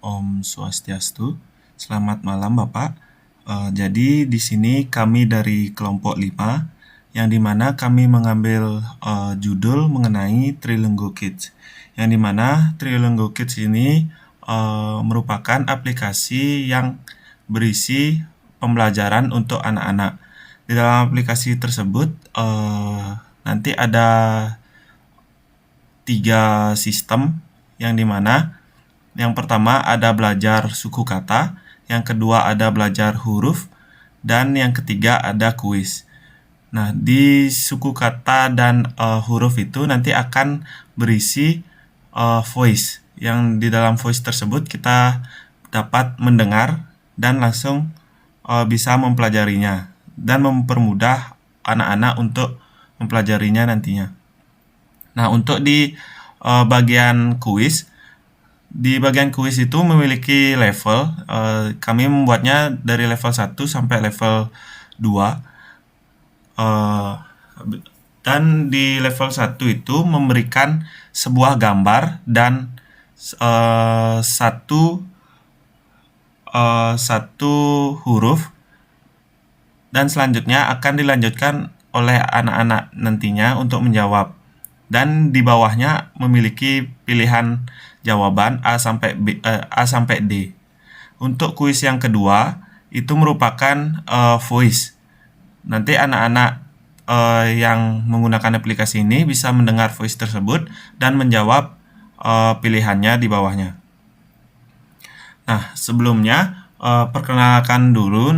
Om Swastiastu. Selamat malam Bapak. Jadi di sini kami dari kelompok 5, yang dimana kami mengambil judul mengenai Trilinggo Kids. Yang dimana Trilinggo Kids ini merupakan aplikasi yang berisi pembelajaran untuk anak-anak. Di dalam aplikasi tersebut nanti ada 3 sistem, yang dimana yang pertama ada belajar suku kata, yang kedua ada belajar huruf, dan yang ketiga ada kuis. Nah, di suku kata dan huruf itu nanti akan berisi voice, yang di dalam voice tersebut kita dapat mendengar dan langsung bisa mempelajarinya dan mempermudah anak-anak untuk mempelajarinya nantinya. Nah, untuk di bagian kuis, di bagian kuis itu memiliki level. Kami membuatnya dari level 1 sampai level 2. Dan di level 1 itu memberikan sebuah gambar dan satu huruf, dan selanjutnya akan dilanjutkan oleh anak-anak nantinya untuk menjawab. Dan di bawahnya memiliki pilihan jawaban A sampai D. Untuk kuis yang kedua itu merupakan voice. Nanti anak-anak yang menggunakan aplikasi ini bisa mendengar voice tersebut dan menjawab pilihannya di bawahnya. Nah, sebelumnya perkenalkan dulu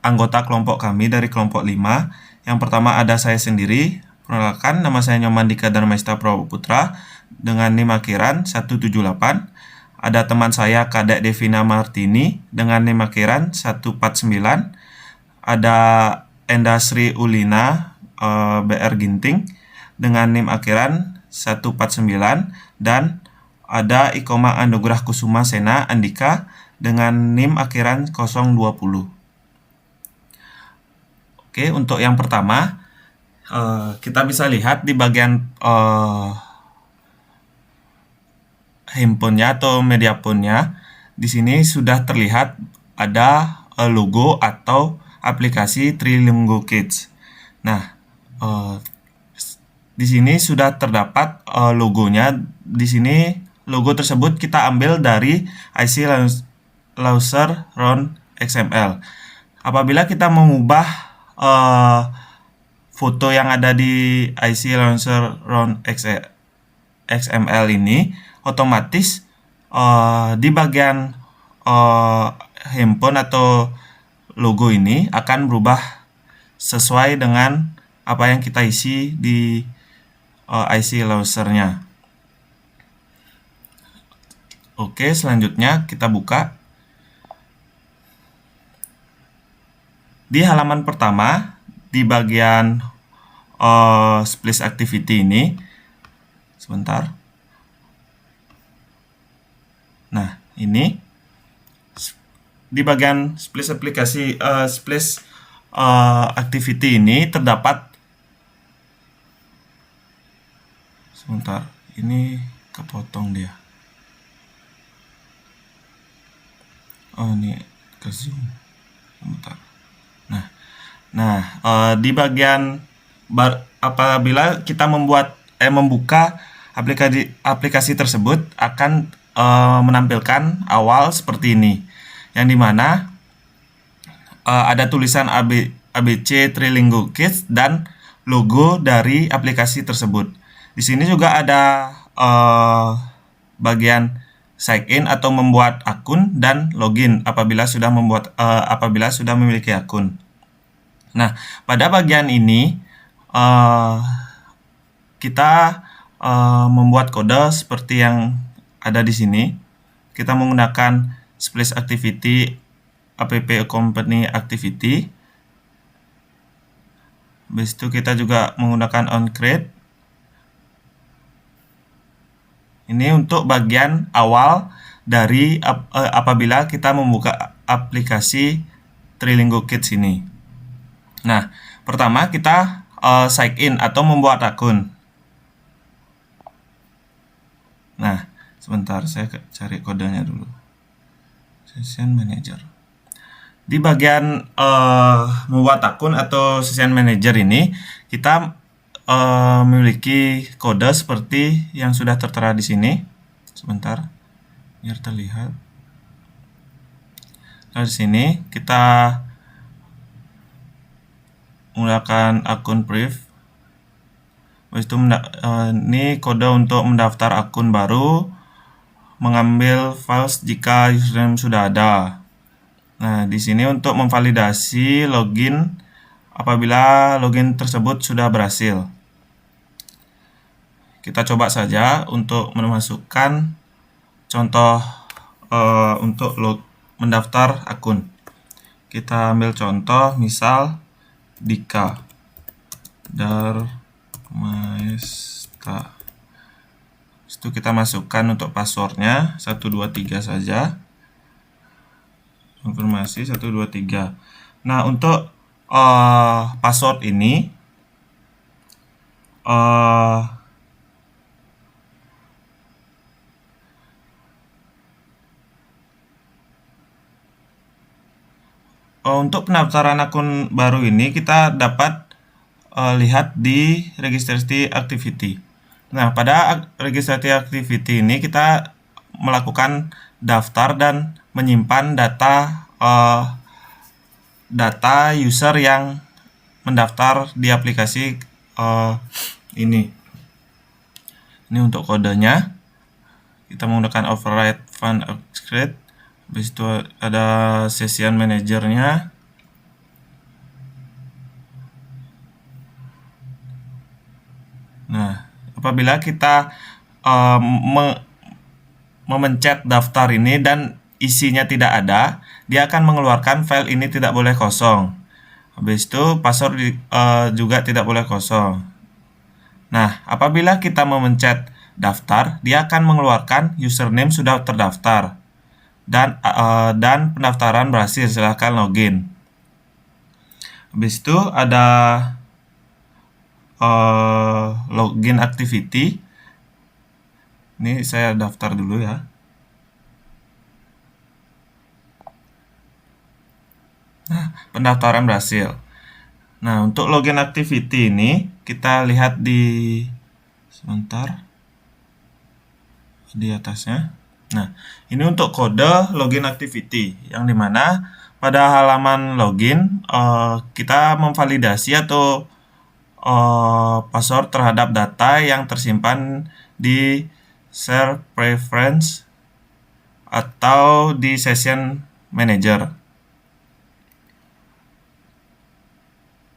anggota kelompok kami dari kelompok 5. Yang pertama ada saya sendiri. Perkenalkan, nama saya Nyoman Dika Darmaesta Praputra dengan NIM akhiran 178. Ada teman saya Kadek Devina Martini dengan NIM akhiran 149. Ada Endasri Ulina BR Ginting dengan NIM akhiran 149, dan ada Ikoma Anugrah Kusuma Sena Andika dengan NIM akhiran 020. Oke, untuk yang pertama kita bisa lihat di bagian handphonenya atau media phone-nya. Di sini sudah terlihat ada logo atau aplikasi Trilinggo Kids. Nah, di sini sudah terdapat logonya. Di sini logo tersebut kita ambil dari IC Launcher Run XML. Apabila kita mengubah foto yang ada di IC Launcher Run XML ini, otomatis di bagian handphone atau logo ini akan berubah sesuai dengan apa yang kita isi di IC Launcher-nya. Oke, selanjutnya kita buka. Di halaman pertama, di bagian Splish Activity ini, sebentar. Nah, ini di bagian Splish Activity ini terdapat, sebentar, ini kepotong dia. Oh, ini ke zoom. Sebentar. Nah, di bagian apabila kita membuka aplikasi tersebut akan menampilkan awal seperti ini, yang dimana ada tulisan ABC Trilinggo Kids dan logo dari aplikasi tersebut. Di sini juga ada bagian sign in atau membuat akun dan login apabila sudah memiliki akun. Nah, pada bagian ini kita membuat kode seperti yang ada di sini. Kita menggunakan Splish Activity app company activity. Habis itu kita juga menggunakan onCreate. Ini untuk bagian awal dari apabila kita membuka aplikasi Trilinggo Kids ini. Nah, pertama kita sign in atau membuat akun. Nah, Sebentar, saya cari kodenya dulu. Session Manager. Di bagian membuat akun atau Session Manager ini, kita memiliki kode seperti yang sudah tertera di sini. Sebentar, biar terlihat. Nah, di sini kita menggunakan akun priv. Habis itu ini kode untuk mendaftar akun baru, mengambil files jika username sudah ada. Nah, di sini untuk memvalidasi login apabila login tersebut sudah berhasil. Kita coba saja untuk memasukkan contoh untuk mendaftar akun. Kita ambil contoh, misal Dika Darmaesta. Itu kita masukkan untuk passwordnya 123 saja. Konfirmasi 123. Nah, untuk password ini untuk pendaftaran akun baru ini kita dapat lihat di registrasi activity. Nah, pada registrasi activity ini kita melakukan daftar dan menyimpan data user yang mendaftar di aplikasi ini. Ini untuk kodenya. Kita menggunakan override fun upgrade. Habis itu ada session manajernya. Nah, apabila kita memencet daftar ini dan isinya tidak ada, dia akan mengeluarkan file ini tidak boleh kosong. Habis itu password juga tidak boleh kosong. Nah, apabila kita memencet daftar, dia akan mengeluarkan username sudah terdaftar dan pendaftaran berhasil, silahkan login. Habis itu ada login activity. Ini saya daftar dulu ya. Nah, pendaftaran berhasil. Nah, untuk login activity ini kita lihat di sebentar di atasnya. Nah, ini untuk kode login activity yang dimana pada halaman login kita memvalidasi atau password terhadap data yang tersimpan di share preference atau di session manager.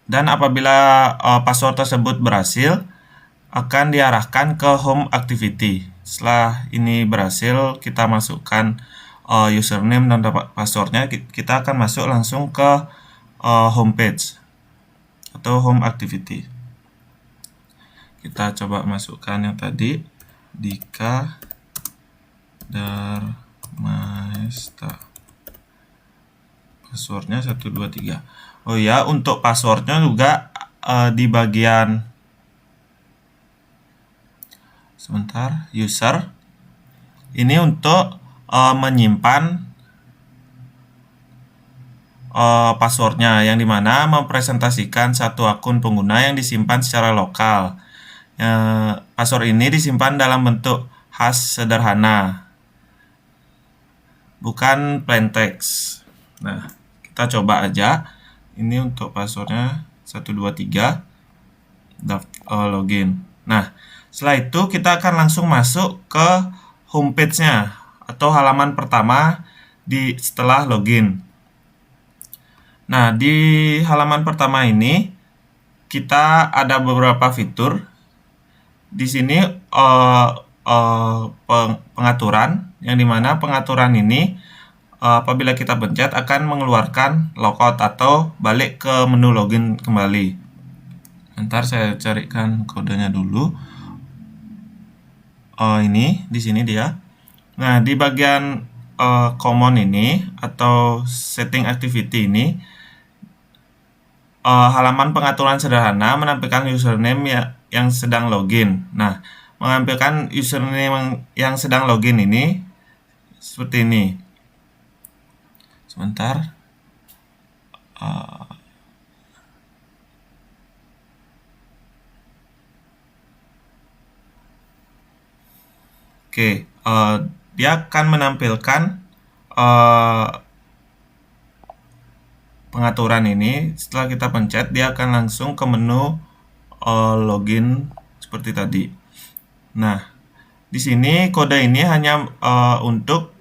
Dan apabila password tersebut berhasil, akan diarahkan ke home activity. Setelah ini berhasil, kita masukkan username dan passwordnya, kita akan masuk langsung ke homepage atau home activity. Kita coba masukkan yang tadi, Dika Darmaesta. Passwordnya 123. Oh ya, untuk passwordnya juga di bagian sebentar user ini untuk menyimpan passwordnya, yang dimana mempresentasikan satu akun pengguna yang disimpan secara lokal. Password ini disimpan dalam bentuk hash sederhana, bukan plain text. Nah, kita coba aja. Ini untuk passwordnya 123 login. Nah, setelah itu kita akan langsung masuk ke homepage-nya atau halaman pertama setelah login. Nah, di halaman pertama ini kita ada beberapa fitur. Di sini pengaturan, yang dimana pengaturan ini apabila kita pencet akan mengeluarkan logout atau balik ke menu login kembali. Ntar saya carikan kodenya dulu. Ini di sini dia. Nah, di bagian common ini atau setting activity ini, halaman pengaturan sederhana menampilkan username yang sedang login. Nah, mengambilkan username yang sedang login ini seperti ini. Sebentar. Oke, dia akan menampilkan pengaturan ini. Setelah kita pencet, dia akan langsung ke menu login seperti tadi. Nah, di sini kode ini hanya untuk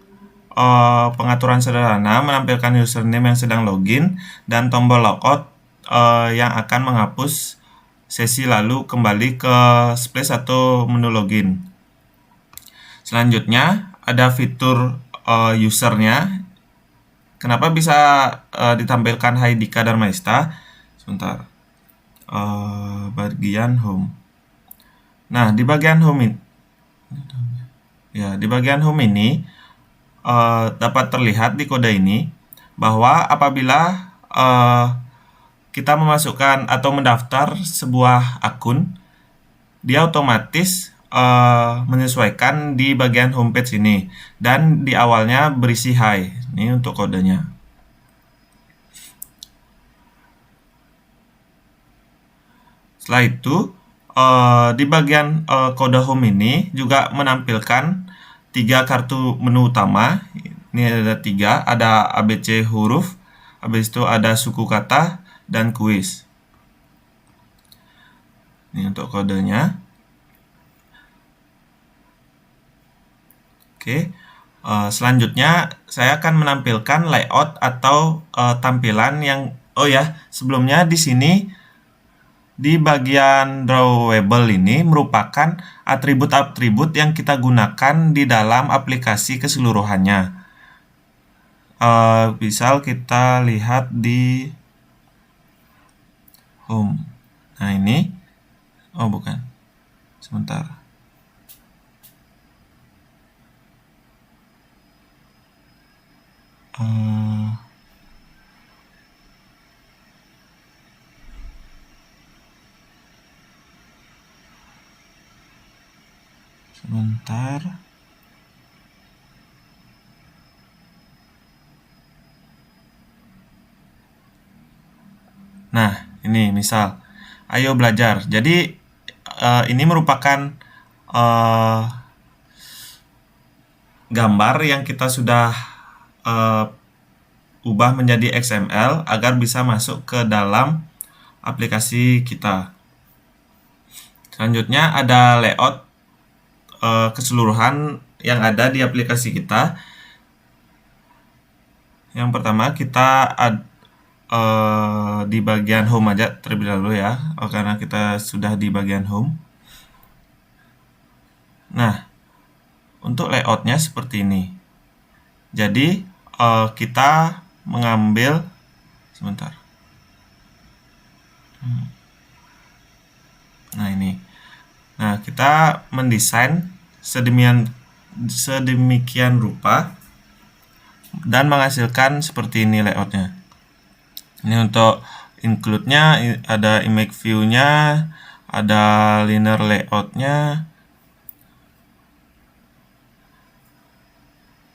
pengaturan sederhana, menampilkan username yang sedang login dan tombol logout yang akan menghapus sesi lalu kembali ke Splash atau menu login. Selanjutnya ada fitur usernya. Kenapa bisa ditampilkan Hai Dika Darmaesta? Sebentar. Bagian home. Nah, di bagian home ini, dapat terlihat di kode ini bahwa apabila kita memasukkan atau mendaftar sebuah akun, dia otomatis menyesuaikan di bagian homepage ini, dan di awalnya berisi Hai. Ini untuk kodenya. Setelah itu di bagian kode home ini juga menampilkan 3 kartu menu utama. Ini ada 3, ada ABC huruf, habis itu ada suku kata dan kuis. Ini untuk kodenya. Oke, selanjutnya saya akan menampilkan layout atau tampilan yang sebelumnya di sini di bagian drawable ini merupakan atribut-atribut yang kita gunakan di dalam aplikasi keseluruhannya. Misal kita lihat di home. Nah, ini bukan. Sebentar. Sebentar. Nah, ini misal, ayo belajar. Jadi ini merupakan gambar yang kita sudah ubah menjadi XML agar bisa masuk ke dalam aplikasi kita. Selanjutnya ada layout keseluruhan yang ada di aplikasi kita. Yang pertama kita di bagian home aja terlebih dahulu ya, karena kita sudah di bagian home. Nah, untuk layoutnya seperti ini. Jadi kita mengambil sebentar. Nah, ini. Nah, kita mendesain sedemikian rupa dan menghasilkan seperti ini layoutnya. Ini untuk include-nya, ada image view-nya, ada linear layout-nya.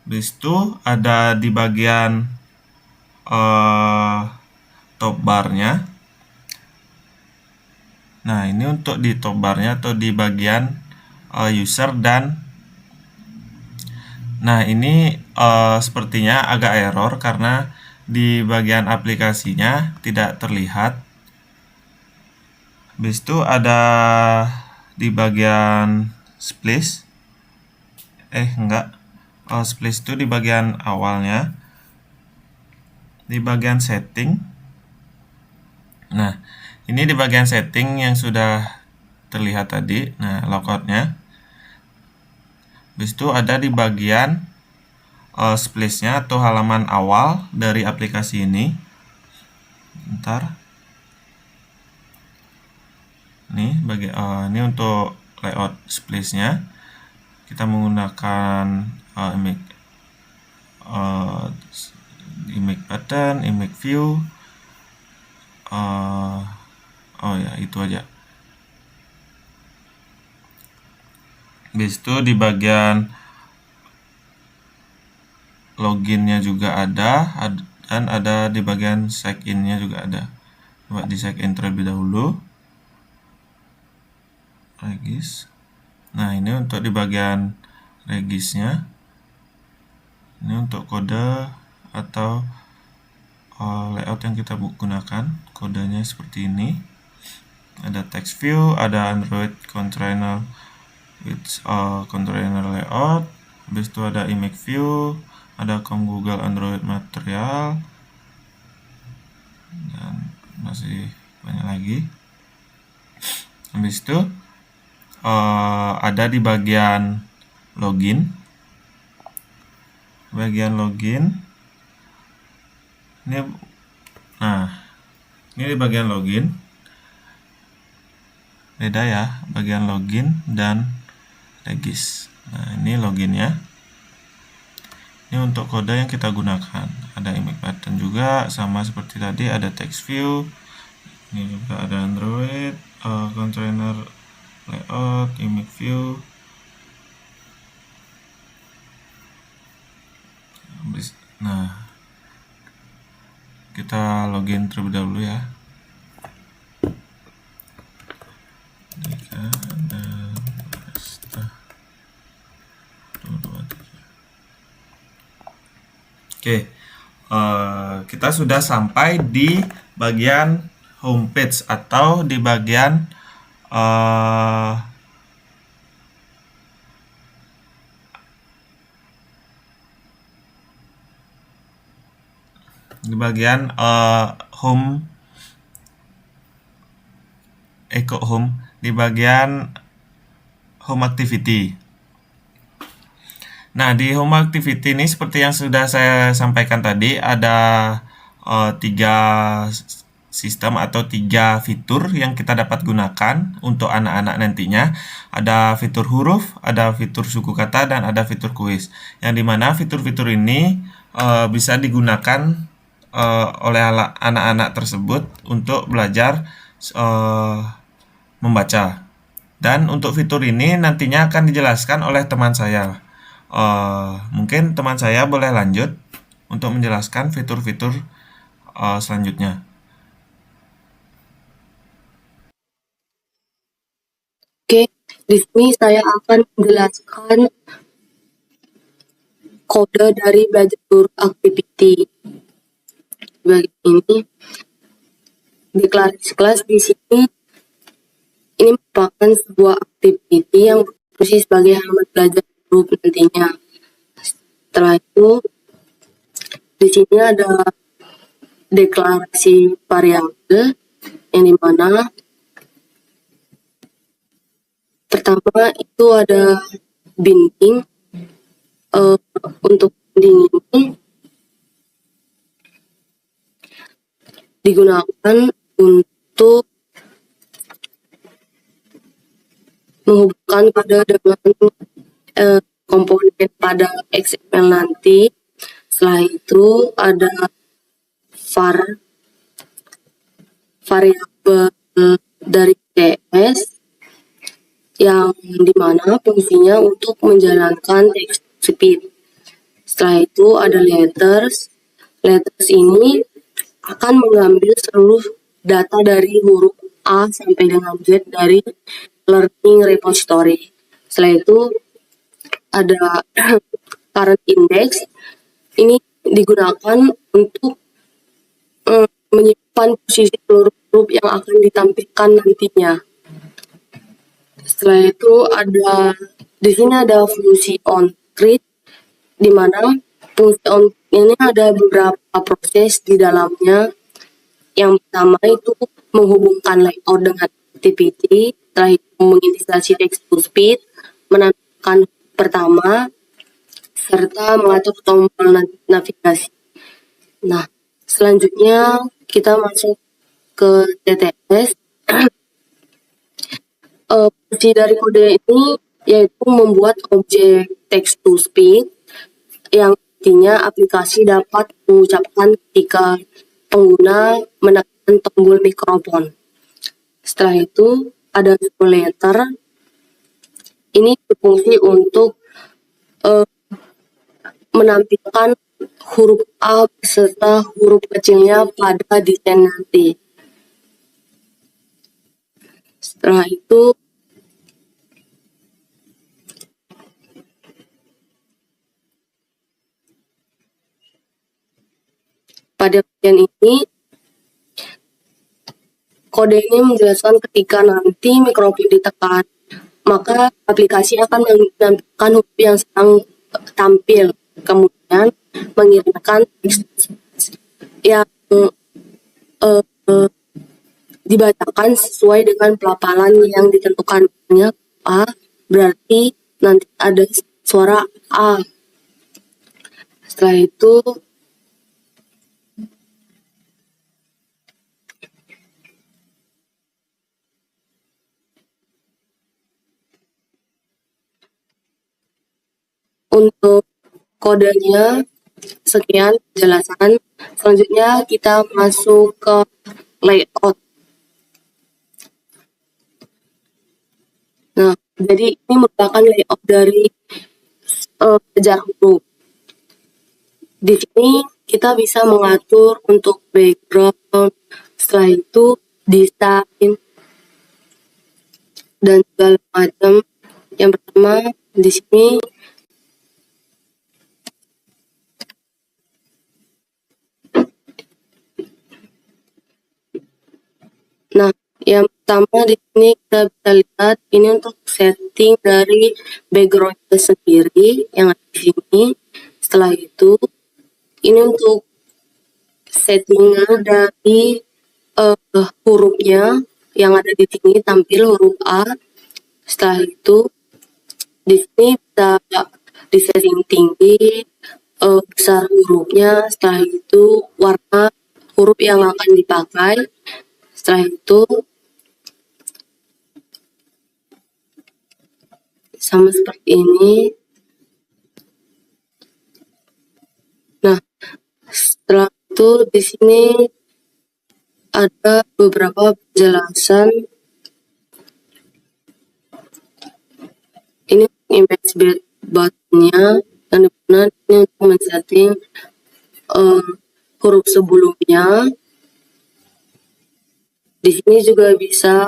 Habis itu ada di bagian top bar-nya. Nah, ini untuk di top bar-nya atau di bagian user dan nah, ini sepertinya agak error karena di bagian aplikasinya tidak terlihat. Habis itu ada di bagian splash. Splash itu di bagian awalnya. Di bagian setting. Nah, ini di bagian setting yang sudah terlihat tadi. Nah, logout-nya. Habis itu ada di bagian splash-nya atau halaman awal dari aplikasi ini. Bentar. Ini ini untuk layout splash-nya. Kita menggunakan image button, image view. Itu aja. Habis itu di bagian loginnya juga ada dan ada di bagian check in-nya juga ada. Coba di check in terlebih dahulu. Regis. Nah, ini untuk di bagian regisnya. Ini untuk kode atau layout yang kita gunakan. Kodenya seperti ini. Ada text view, ada Android container with container layout. Habis itu ada image view, ada Google Android material, dan masih banyak lagi. Habis itu ada di bagian login. Bagian login. Ini di bagian login. Beda ya, bagian login dan regis. Nah, ini loginnya. Ini untuk kode yang kita gunakan. Ada image button juga, sama seperti tadi, ada text view. Ini juga ada Android container layout, image view. Nah, kita login terlebih dahulu ya. Oke, kita sudah sampai di bagian homepage atau di bagian home, home di bagian home activity. Nah, di home activity ini seperti yang sudah saya sampaikan tadi, ada 3 sistem atau 3 fitur yang kita dapat gunakan untuk anak-anak nantinya. Ada fitur huruf, ada fitur suku kata, dan ada fitur kuis. Yang dimana fitur-fitur ini bisa digunakan oleh anak-anak tersebut untuk belajar membaca. Dan untuk fitur ini nantinya akan dijelaskan oleh teman saya. Mungkin teman saya boleh lanjut untuk menjelaskan fitur-fitur selanjutnya. Oke, di sini saya akan menjelaskan kode dari belajar huruf activity. Bagian ini deklarasi kelas di sini ini merupakan sebuah activity yang berfungsi sebagai halaman belajar huruf nantinya. Setelah itu di sini ada deklarasi variabel yang dimana pertama itu ada binding. Untuk binding ini digunakan untuk menghubungkan kode dengan komponen pada XML nanti. Setelah itu ada variabel dari CS yang dimana fungsinya untuk menjalankan text speed. Setelah itu ada letters. Letters ini akan mengambil seluruh data dari huruf A sampai dengan Z dari learning repository. Setelah itu ada current index. Ini digunakan untuk menyimpan posisi seluruh huruf yang akan ditampilkan nantinya. Setelah itu di sini ada fungsi onCreate, di mana fungsi onCreate ini ada beberapa proses di dalamnya. Yang pertama itu menghubungkan layout dengan activity, setelah itu mengintegrasi text to speech, menambahkan pertama, serta mengatur tombol navigasi. Nah, selanjutnya kita masuk ke TTS. Fungsi dari kode ini yaitu membuat objek text to speech yang artinya aplikasi dapat mengucapkan ketika pengguna menekan tombol mikrofon. Setelah itu ada letter ini berfungsi untuk menampilkan huruf A beserta huruf kecilnya pada desain nanti. Setelah itu, pada bagian ini, kode ini menjelaskan ketika nanti mikrofon ditekan, maka aplikasi akan menampilkan huruf yang sedang tampil, kemudian mengirimkan teks yang dibacakan sesuai dengan pelafalan yang ditentukan. Misalnya A, berarti nanti ada suara A. Setelah itu, untuk kodenya sekian penjelasan. Selanjutnya kita masuk ke layout. Nah, jadi ini merupakan layout dari belajar huruf. Di sini kita bisa mengatur untuk background, setelah itu desain, dan segala macam. Yang pertama di sini yang pertama di sini kita bisa lihat ini untuk setting dari background-nya sendiri yang ada di sini. Setelah itu ini untuk settingnya dari hurufnya yang ada di sini tampil huruf A. Setelah itu di sini bisa disetting tinggi, besar hurufnya. Setelah itu warna huruf yang akan dipakai. Setelah itu sama seperti ini. Nah, setelah itu di sini ada beberapa penjelasan. Ini image button-nya yang dimana ini untuk men-setting huruf sebelumnya. Di sini juga bisa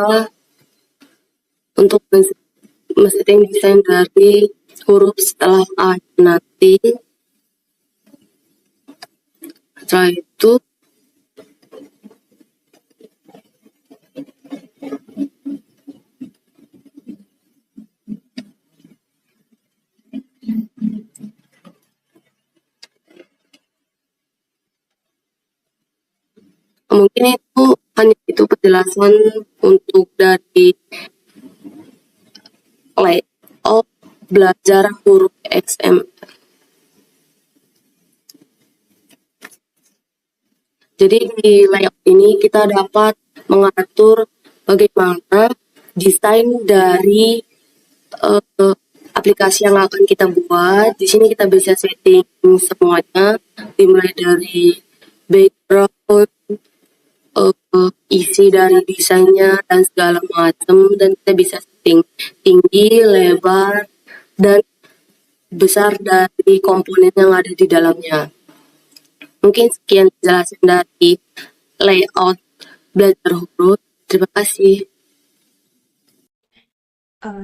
untuk men-setting desain dari huruf setelah A nanti. Setelah itu mungkin itu hanya itu penjelasan untuk dari layout belajar huruf XML. Jadi di layout ini kita dapat mengatur bagaimana desain dari aplikasi yang akan kita buat. Di sini kita bisa setting semuanya, dimulai dari background, isi dari desainnya dan segala macam, dan kita bisa setting tinggi, lebar, dan besar dari komponen yang ada di dalamnya. Mungkin sekian penjelasan dari layout belajar huruf. Terima kasih.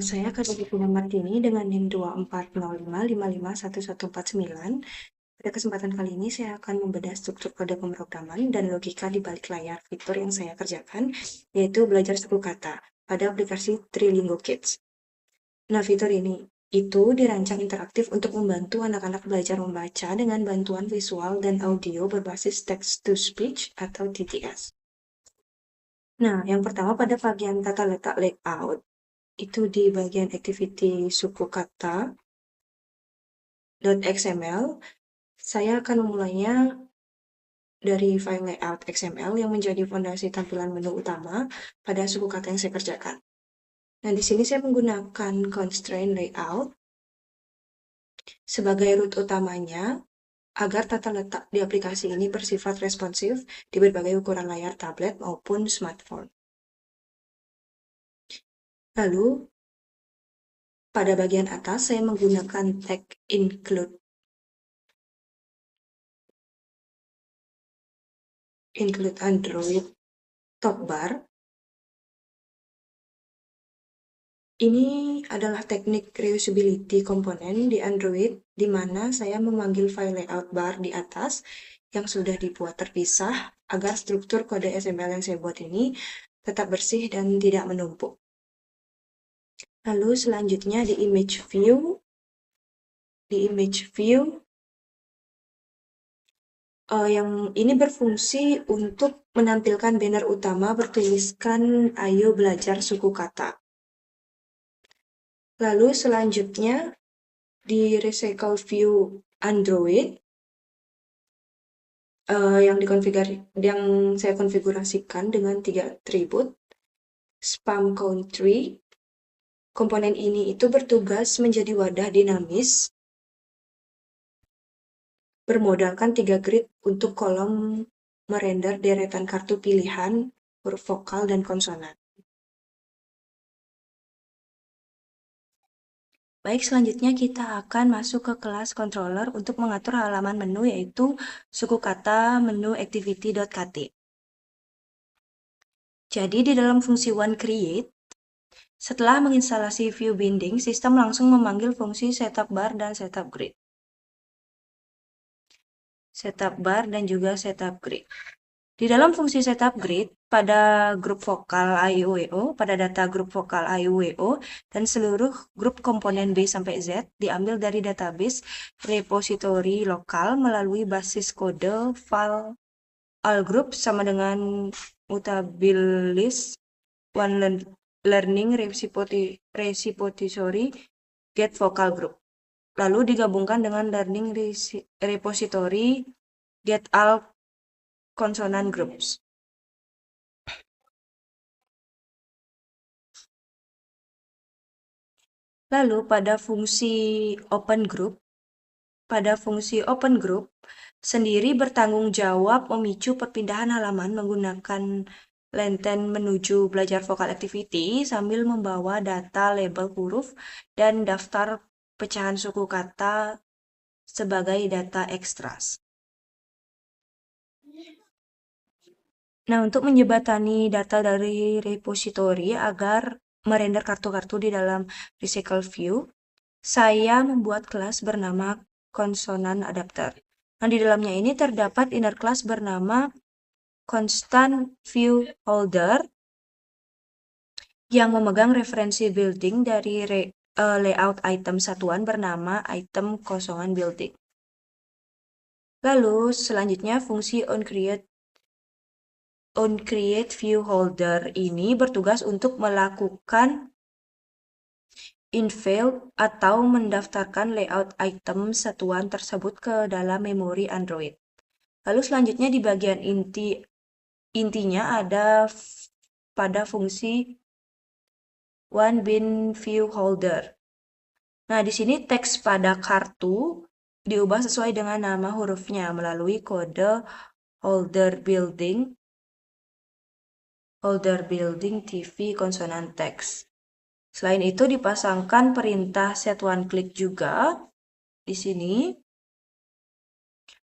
Saya Kadipti Martini dengan NIM 2405551149. Pada kesempatan kali ini saya akan membedah struktur kode pemrograman dan logika di balik layar fitur yang saya kerjakan, yaitu belajar suku kata pada aplikasi Trilingo Kids. Nah, fitur ini itu dirancang interaktif untuk membantu anak-anak belajar membaca dengan bantuan visual dan audio berbasis text-to-speech atau TTS. Nah, yang pertama pada bagian tata letak layout, itu di bagian activity suku kata .xml, saya akan memulainya dari file layout XML yang menjadi fondasi tampilan menu utama pada suku kata yang saya kerjakan. Nah, di sini saya menggunakan constraint layout sebagai root utamanya agar tata letak di aplikasi ini bersifat responsif di berbagai ukuran layar tablet maupun smartphone. Lalu, pada bagian atas saya menggunakan tag include Android top bar. Ini adalah teknik reusability komponen di Android, di mana saya memanggil file layout bar di atas yang sudah dibuat terpisah agar struktur kode XML yang saya buat ini tetap bersih dan tidak menumpuk. Lalu selanjutnya di image view, yang ini berfungsi untuk menampilkan banner utama bertuliskan "Ayo belajar suku kata". Lalu selanjutnya di recycle view Android yang saya konfigurasikan dengan 3 atribut spam country. Komponen ini itu bertugas menjadi wadah dinamis bermodalkan 3 grid untuk kolom merender deretan kartu pilihan, huruf vokal, dan konsonan. Baik, selanjutnya kita akan masuk ke kelas controller untuk mengatur halaman menu, yaitu suku kata menu activity.kt. Jadi di dalam fungsi onCreate, setelah menginstalasi view binding, sistem langsung memanggil fungsi setup bar dan setup grid. Setup bar dan juga setup grid. Di dalam fungsi setup grid, pada grup vokal AIUWO, pada data grup vokal AIUWO, dan seluruh grup komponen B sampai Z diambil dari database repository lokal melalui basis kode file all group sama dengan mutable list one learning repository get vocal group. Lalu digabungkan dengan learning repository get all consonant groups. Lalu pada fungsi open group sendiri bertanggung jawab memicu perpindahan halaman menggunakan lenten menuju belajar vokal activity sambil membawa data label huruf dan daftar pecahan suku kata sebagai data extras. Nah, untuk menjembatani data dari repository agar merender kartu-kartu di dalam recycle view, saya membuat kelas bernama consonant adapter. Nah, di dalamnya ini terdapat inner class bernama constant view holder yang memegang referensi building dari layout item satuan bernama item kosongan building. Lalu selanjutnya fungsi onCreate view holder ini bertugas untuk melakukan invalid atau mendaftarkan layout item satuan tersebut ke dalam memori Android. Lalu selanjutnya di bagian intinya ada pada fungsi onBin view holder. Nah, di sini teks pada kartu diubah sesuai dengan nama hurufnya melalui kode holder building TV konsonan teks. Selain itu dipasangkan perintah set one click juga di sini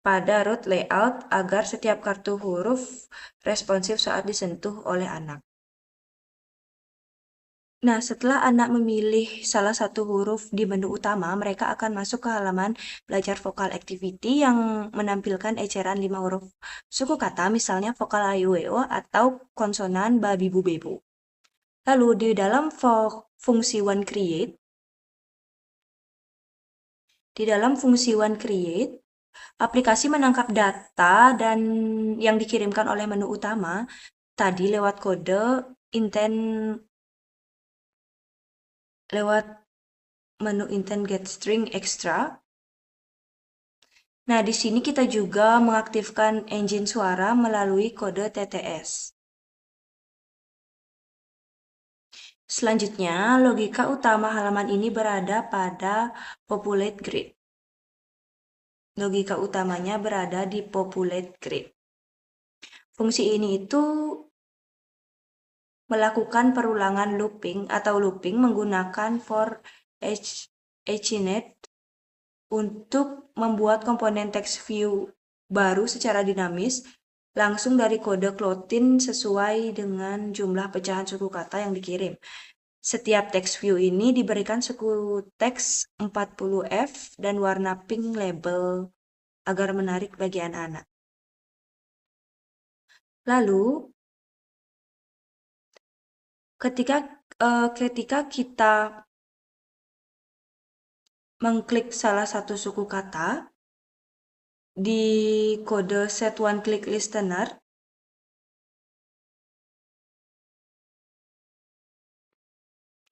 pada root layout agar setiap kartu huruf responsif saat disentuh oleh anak. Nah, setelah anak memilih salah satu huruf di menu utama, mereka akan masuk ke halaman belajar vokal activity yang menampilkan eceran 5 huruf suku kata, misalnya vokal AIUWO atau konsonan babi bu bebu. Lalu di dalam fungsi onCreate, aplikasi menangkap data dan yang dikirimkan oleh menu utama tadi lewat kode lewat menu intent get string extra. Nah, di sini kita juga mengaktifkan engine suara melalui kode TTS. Selanjutnya, logika utama halaman ini berada pada populate grid. Logika utamanya berada di populate grid. Fungsi ini itu melakukan perulangan looping menggunakan for HNet untuk membuat komponen text view baru secara dinamis langsung dari kode Clotin sesuai dengan jumlah pecahan suku kata yang dikirim. Setiap text view ini diberikan suku teks 40F dan warna pink label agar menarik bagi anak-anak. Lalu, ketika kita mengklik salah satu suku kata di kode set one click listener,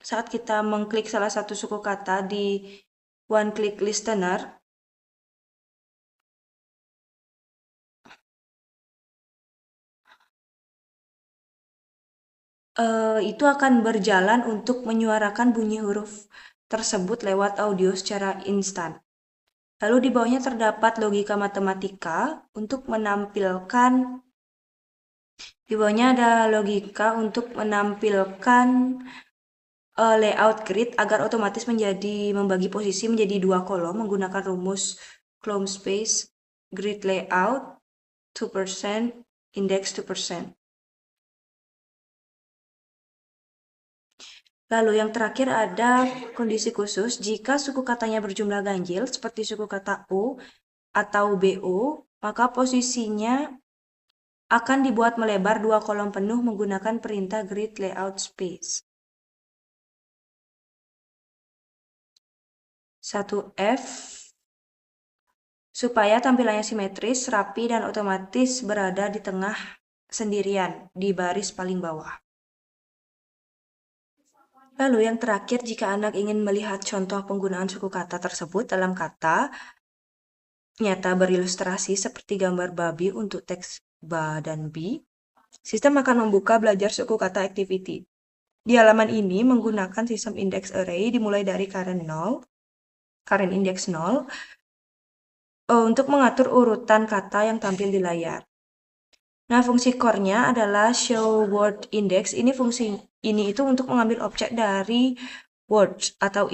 saat kita mengklik salah satu suku kata di one click listener, itu akan berjalan untuk menyuarakan bunyi huruf tersebut lewat audio secara instan. Lalu di bawahnya terdapat logika matematika untuk menampilkan, di bawahnya ada logika untuk menampilkan layout grid agar otomatis membagi posisi menjadi 2 kolom menggunakan rumus column space, grid layout, 2%, index 2%. Lalu yang terakhir ada kondisi khusus jika suku katanya berjumlah ganjil seperti suku kata O atau BO, maka posisinya akan dibuat melebar 2 kolom penuh menggunakan perintah grid layout space. 1F supaya tampilannya simetris, rapi, dan otomatis berada di tengah sendirian di baris paling bawah. Lalu yang terakhir, jika anak ingin melihat contoh penggunaan suku kata tersebut dalam kata nyata berilustrasi seperti gambar babi untuk teks ba dan bi, sistem akan membuka belajar suku kata activity. Di halaman ini menggunakan sistem index array dimulai dari current index 0 untuk mengatur urutan kata yang tampil di layar. Nah, fungsi core-nya adalah show word index. Ini itu untuk mengambil objek dari words atau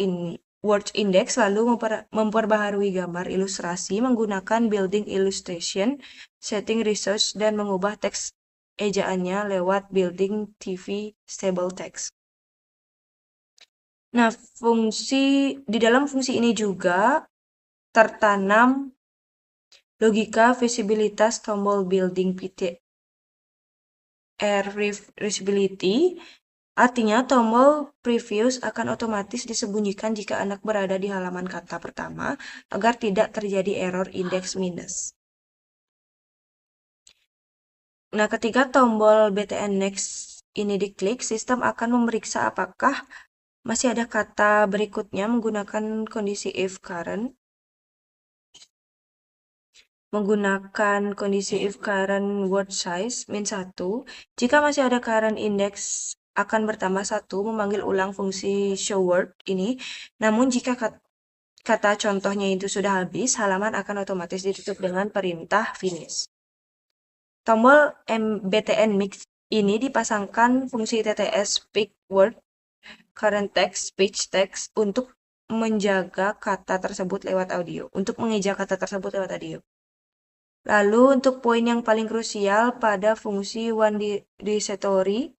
words index lalu memperbaharui gambar ilustrasi menggunakan building illustration, setting research, dan mengubah teks ejaannya lewat building TV stable text. Nah, di dalam fungsi ini juga tertanam logika visibilitas tombol building readability, artinya tombol previous akan otomatis disembunyikan jika anak berada di halaman kata pertama agar tidak terjadi error index minus. Nah, ketika tombol btn next ini diklik, sistem akan memeriksa apakah masih ada kata berikutnya menggunakan kondisi if current. Menggunakan kondisi if current word size min 1, jika masih ada current index akan bertambah 1 memanggil ulang fungsi show word ini. Namun jika kata contohnya itu sudah habis, halaman akan otomatis ditutup dengan perintah finish. Tombol btn mix ini dipasangkan fungsi tts pick word, current text, speech text untuk menjaga kata tersebut lewat audio, Lalu untuk poin yang paling krusial pada fungsi one directory,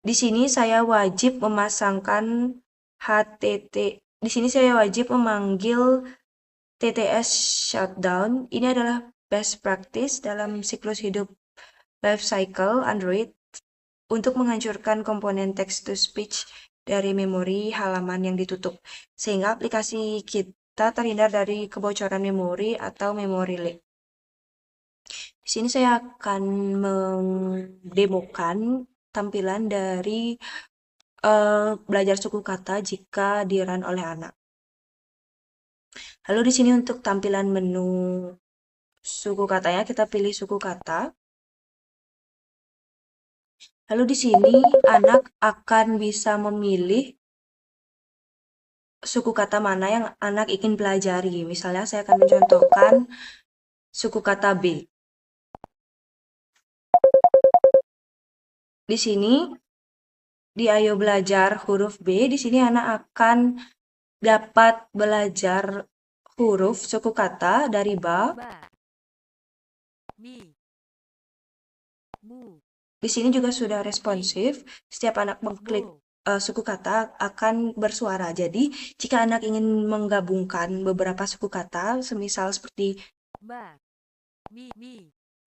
di sini saya wajib memasangkan di sini saya wajib memanggil tts shutdown. Ini adalah best practice dalam siklus hidup life cycle Android untuk menghancurkan komponen text to speech dari memori halaman yang ditutup, sehingga aplikasi kita terhindar dari kebocoran memori atau memory leak. Di sini saya akan mendemokan tampilan dari belajar suku kata jika di-run oleh anak. Lalu di sini untuk tampilan menu suku katanya, kita pilih suku kata. Lalu di sini anak akan bisa memilih suku kata mana yang anak ingin pelajari. Misalnya saya akan mencontohkan suku kata B. Di sini di Ayo Belajar huruf B, di sini anak akan dapat belajar huruf suku kata dari ba. Di sini juga sudah responsif. Setiap anak mengklik suku kata akan bersuara. Jadi, jika anak ingin menggabungkan beberapa suku kata, semisal seperti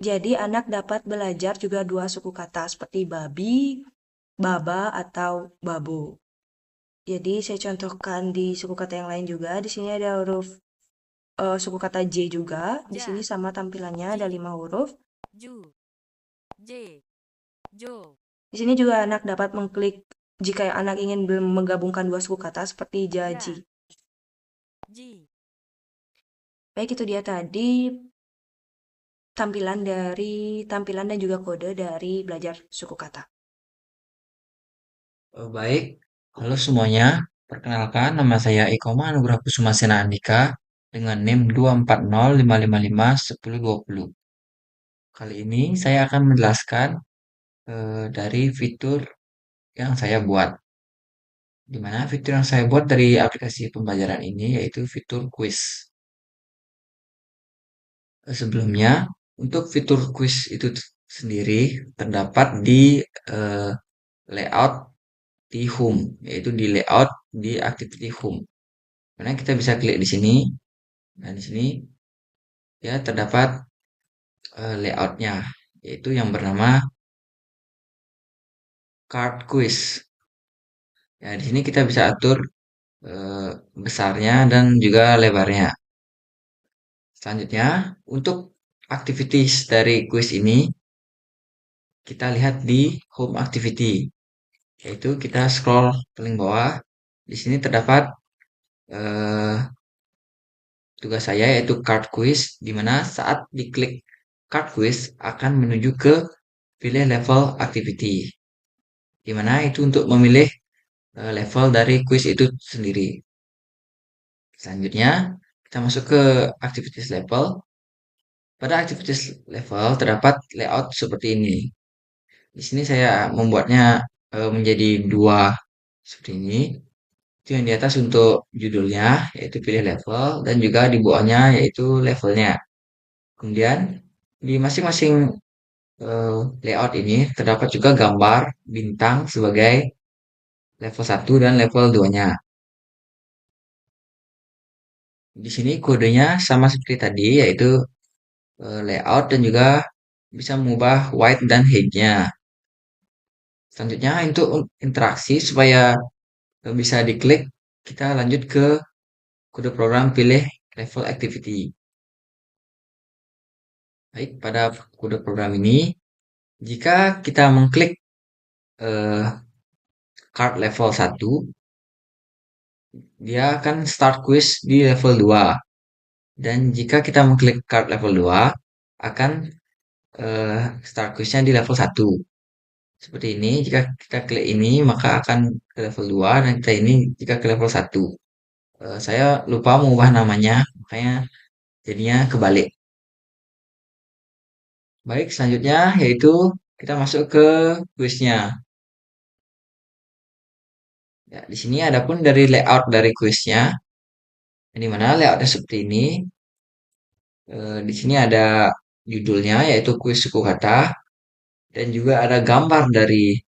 jadi anak dapat belajar juga dua suku kata seperti babi, baba, atau babo. Jadi saya contohkan di suku kata yang lain juga. Di sini ada huruf suku kata J juga. Di sini sama tampilannya ada 5 huruf. Di sini juga anak dapat mengklik jika anak ingin menggabungkan dua suku kata seperti jaji. Baik, itu dia tadi tampilan dan juga kode dari belajar suku kata. Baik, halo semuanya. Perkenalkan, nama saya Eko Anugrah Kusuma Sena Andika dengan NIM 24055510020. Kali ini saya akan menjelaskan dari fitur yang saya buat. Di mana fitur yang saya buat dari aplikasi pembelajaran ini yaitu fitur quiz. Sebelumnya, untuk fitur quiz itu sendiri terdapat di layout di home, yaitu di layout di activity home. Karena kita bisa klik di sini. Nah, di sini ya terdapat layoutnya, yaitu yang bernama card quiz. Ya, di sini kita bisa atur besarnya dan juga lebarnya. Selanjutnya, untuk activities dari quiz ini kita lihat di home activity, yaitu kita scroll paling bawah. Di sini terdapat tugas saya yaitu card quiz, di mana saat diklik card quiz akan menuju ke pilih level activity, di mana itu untuk memilih level dari quiz itu sendiri. Selanjutnya kita masuk ke activities level. Pada activities level terdapat layout seperti ini. Di sini saya membuatnya menjadi dua seperti ini. Itu yang di atas untuk judulnya yaitu pilih level dan juga di bawahnya yaitu levelnya. Kemudian di masing-masing layout ini terdapat juga gambar bintang sebagai level 1 dan level 2-nya. Di sini kodenya sama seperti tadi yaitu layout dan juga bisa mengubah white dan height-nya. Selanjutnya untuk interaksi supaya bisa diklik, kita lanjut ke kode program pilih level activity. Baik, pada kode program ini, jika kita mengklik card level 1, dia akan start quiz di level 2. Dan jika kita mengklik card level 2, akan start quiznya di level 1. Seperti ini, jika kita klik ini, maka akan ke level 2, dan kita ini jika ke level 1. Saya lupa mengubah namanya, makanya jadinya kebalik. Baik, selanjutnya yaitu kita masuk ke quiznya. Ya, di sini ada pun dari layout dari quiznya, di mana layoutnya seperti ini. Di sini ada judulnya yaitu kuis suku kata dan juga ada gambar dari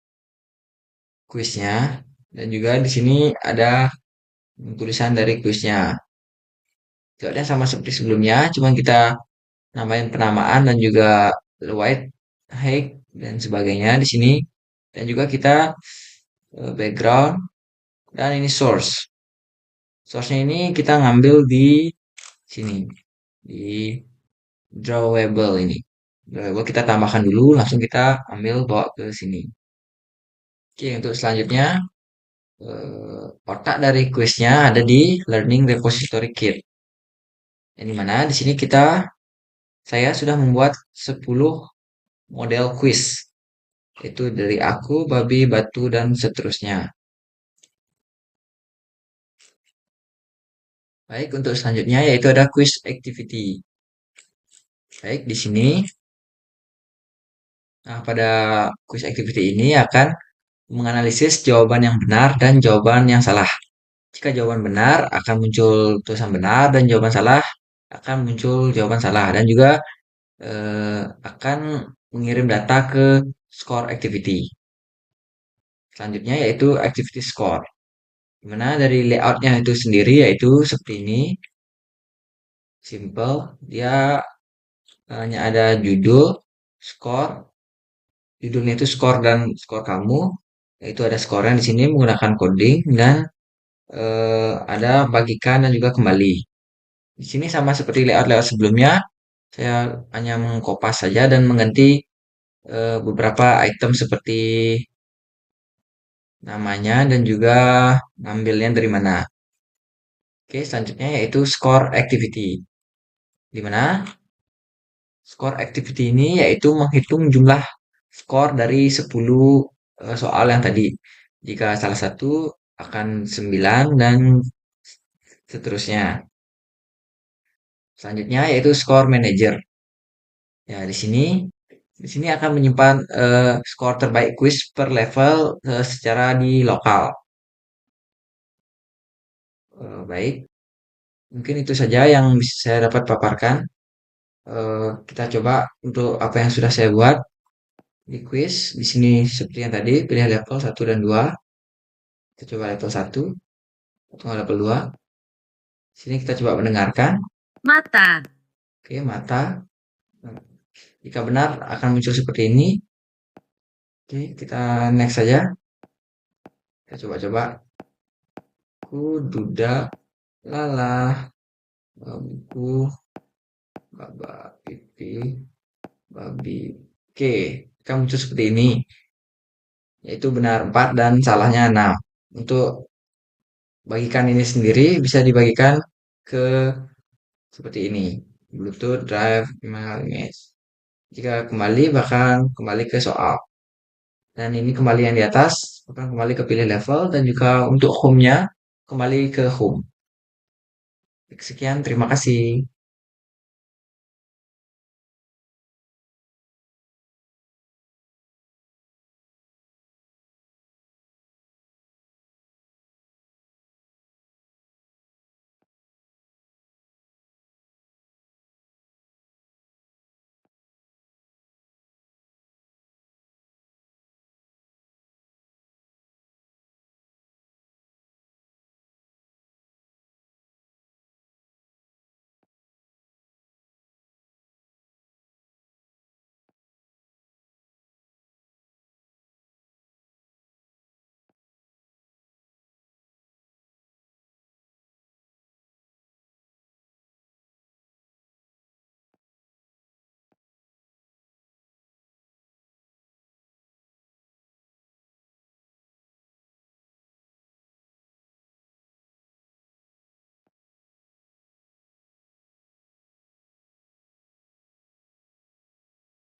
kuisnya dan juga di sini ada tulisan dari kuisnya. Layoutnya sama seperti sebelumnya, cuma kita nambahin penamaan dan juga white, height dan sebagainya di sini dan juga kita background dan ini source. Source-nya ini kita ngambil di sini di drawable ini. Drawable kita tambahkan dulu, langsung kita ambil bawa ke sini. Oke, untuk selanjutnya otak dari kuisnya ada di Learning Repository Kit. Yang dimana di sini saya sudah membuat 10 model kuis. Itu dari aku, babi, batu, dan seterusnya. Baik, untuk selanjutnya yaitu ada quiz activity. Baik, di sini. Nah, pada quiz activity ini akan menganalisis jawaban yang benar dan jawaban yang salah. Jika jawaban benar akan muncul tulisan benar dan jawaban salah akan muncul jawaban salah dan juga akan mengirim data ke score activity. Selanjutnya yaitu activity score. Dimana dari layoutnya itu sendiri yaitu seperti ini. Simple. Dia hanya ada judul, score. Judulnya itu score dan score kamu. Yaitu ada skornya di sini menggunakan coding dan ada bagikan dan juga kembali. Di sini sama seperti layout-layout sebelumnya, saya hanya mengkopas saja dan mengganti beberapa item seperti namanya dan juga ngambilnya dari mana. Oke, selanjutnya yaitu score activity. Di mana score activity ini yaitu menghitung jumlah skor dari 10 soal yang tadi. Jika salah satu akan 9 dan seterusnya. Selanjutnya yaitu score manager. Ya, di sini akan menyimpan skor terbaik quiz per level secara di lokal. Baik, mungkin itu saja yang bisa saya dapat paparkan. Kita coba untuk apa yang sudah saya buat di quiz. Di sini seperti yang tadi, pilih level 1 dan 2. Kita coba level 1 atau level 2. Sini kita coba mendengarkan. Mata. Oke, mata. Jika benar akan muncul seperti ini. Oke, kita next saja. Kita coba-coba. Duda, lalah, babu, baba, pipi, babi. Oke, akan muncul seperti ini. Yaitu benar 4 dan salahnya 6. Untuk bagikan ini sendiri bisa dibagikan ke seperti ini. Bluetooth, drive, email, image. Jika kembali bahkan kembali ke soal. Dan ini kembali yang di atas akan kembali ke pilih level dan juga untuk home-nya kembali ke home. Sekian, terima kasih.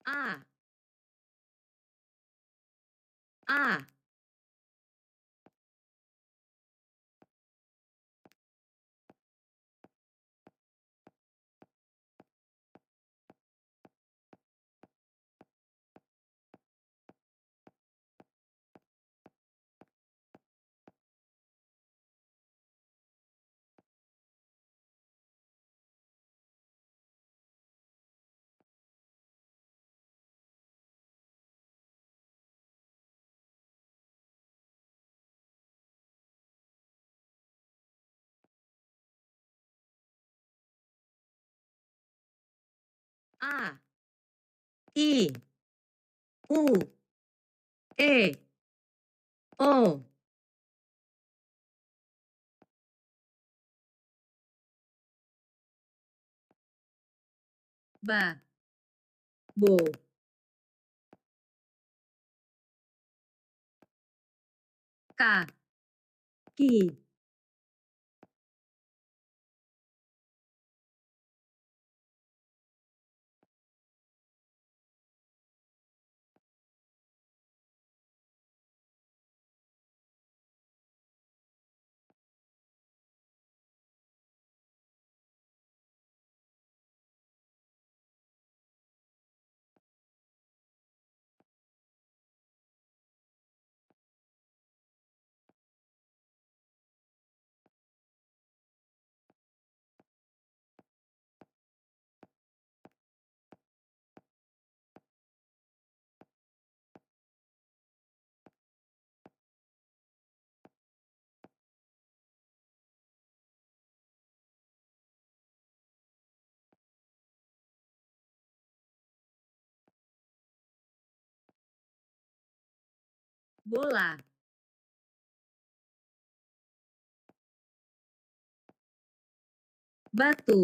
A. A. A. I. U. E. O. Ba. Bo. Ka. Ki. bola, batu,